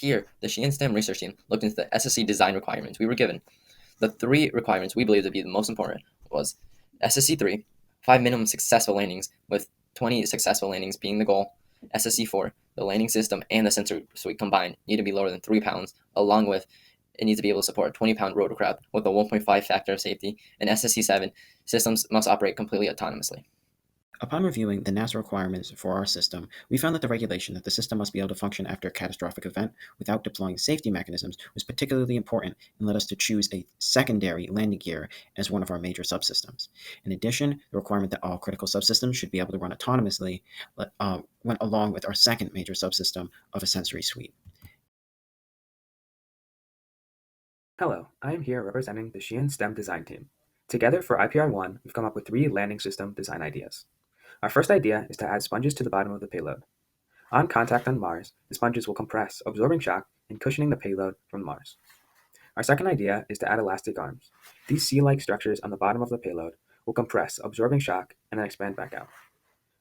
Here, the Sheehan STEM research team looked into the SSC design requirements we were given. The three requirements we believe to be the most important was SSC 3, 5 minimum successful landings, with 20 successful landings being the goal. SSC 4, the landing system and the sensor suite combined need to be lower than 3 pounds, along with it needs to be able to support a 20-pound rotorcraft with a 1.5 factor of safety. And SSC 7, systems must operate completely autonomously. Upon reviewing the NASA requirements for our system, we found that the regulation that the system must be able to function after a catastrophic event without deploying safety mechanisms was particularly important and led us to choose a secondary landing gear as one of our major subsystems. In addition, the requirement that all critical subsystems should be able to run autonomously went along with our second major subsystem of a sensory suite. Hello, I am here representing the Sheehan STEM design team. Together for IPR 1, we've come up with 3 landing system design ideas. Our first idea is to add sponges to the bottom of the payload. On contact on Mars, the sponges will compress, absorbing shock and cushioning the payload from Mars. Our second idea is to add elastic arms. These C-like structures on the bottom of the payload will compress, absorbing shock, and then expand back out.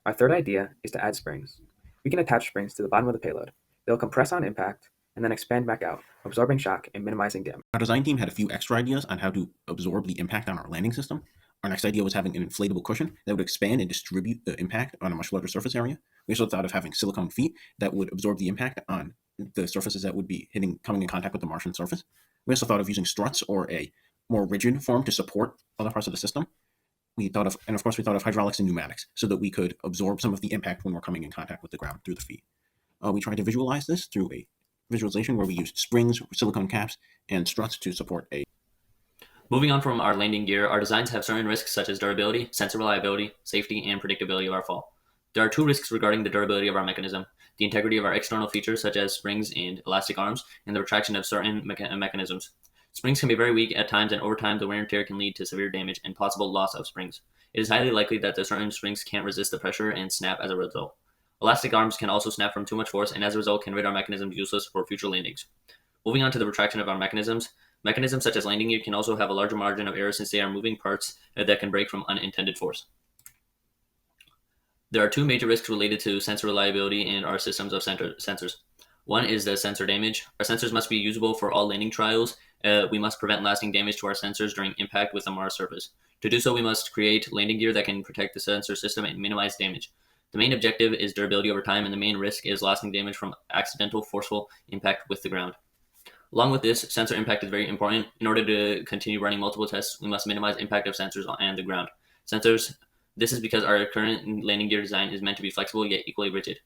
Our third idea is to add springs. We can attach springs to the bottom of the payload. They'll compress on impact and then expand back out, absorbing shock and minimizing damage. Our design team had a few extra ideas on how to absorb the impact on our landing system. Our next idea was having an inflatable cushion that would expand and distribute the impact on a much larger surface area. We also thought of having silicone feet that would absorb the impact on the surfaces that would be coming in contact with the Martian surface. We also thought of using struts or a more rigid form to support other parts of the system. We thought of hydraulics and pneumatics so that we could absorb some of the impact when we're coming in contact with the ground through the feet. We tried to visualize this through a visualization where we used springs, silicone caps, and struts to support a. Moving on from our landing gear, our designs have certain risks such as durability, sensor reliability, safety, and predictability of our fall. There are 2 risks regarding the durability of our mechanism: the integrity of our external features such as springs and elastic arms, and the retraction of certain mechanisms. Springs can be very weak at times, and over time the wear and tear can lead to severe damage and possible loss of springs. It is highly likely that the certain springs can't resist the pressure and snap as a result. Elastic arms can also snap from too much force and as a result can render our mechanisms useless for future landings. Moving on to the retraction of our mechanisms such as landing gear can also have a larger margin of error since they are moving parts that can break from unintended force. There are 2 major risks related to sensor reliability in our systems of sensors. One is the sensor damage. Our sensors must be usable for all landing trials. We must prevent lasting damage to our sensors during impact with the Mars surface. To do so, we must create landing gear that can protect the sensor system and minimize damage. The main objective is durability over time, and the main risk is lasting damage from accidental, forceful impact with the ground. Along with this, sensor impact is very important. In order to continue running multiple tests, we must minimize impact of sensors and the ground. This is because our current landing gear design is meant to be flexible yet equally rigid.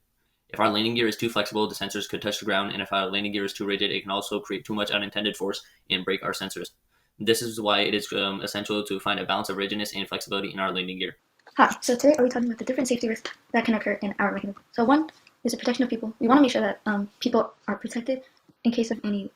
If our landing gear is too flexible, the sensors could touch the ground, and if our landing gear is too rigid, it can also create too much unintended force and break our sensors. This is why it is essential to find a balance of rigidness and flexibility in our landing gear. Hi, so today I'll be talking about the different safety risks that can occur in our mechanism. So one is the protection of people. We want to make sure that people are protected in case of any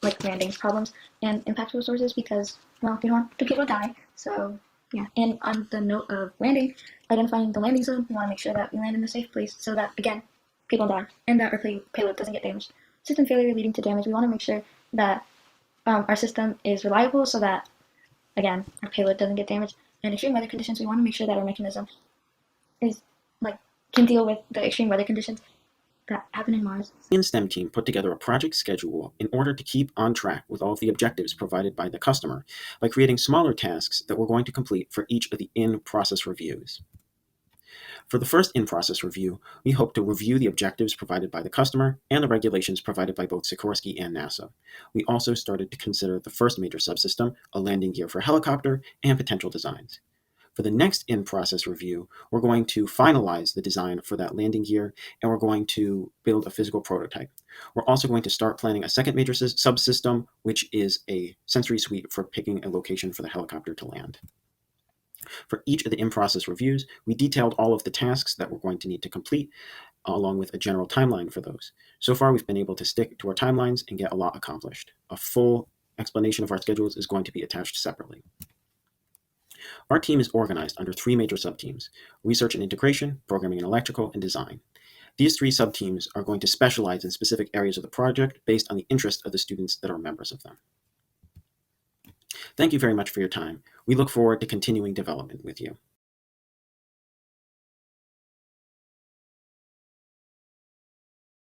like landing problems and impactful sources because, well, we don't want the people to die. So yeah, and on the note of landing, identifying the landing zone, we want to make sure that we land in a safe place so that, again, people die and that our payload doesn't get damaged. System failure leading to damage, we want to make sure that our system is reliable so that, again, our payload doesn't get damaged. And extreme weather conditions, we want to make sure that our mechanism can deal with the extreme weather conditions that happen in Mars. The STEM team put together a project schedule in order to keep on track with all of the objectives provided by the customer by creating smaller tasks that we're going to complete for each of the in-process reviews. For the first in-process review, we hope to review the objectives provided by the customer and the regulations provided by both Sikorsky and NASA. We also started to consider the first major subsystem, a landing gear for a helicopter, and potential designs. For the next in-process review, we're going to finalize the design for that landing gear, and we're going to build a physical prototype. We're also going to start planning a second major subsystem, which is a sensory suite for picking a location for the helicopter to land. For each of the in-process reviews, we detailed all of the tasks that we're going to need to complete, along with a general timeline for those. So far, we've been able to stick to our timelines and get a lot accomplished. A full explanation of our schedules is going to be attached separately. Our team is organized under 3 major subteams: research and integration, programming and electrical, and design. These 3 subteams are going to specialize in specific areas of the project based on the interest of the students that are members of them. Thank you very much for your time. We look forward to continuing development with you.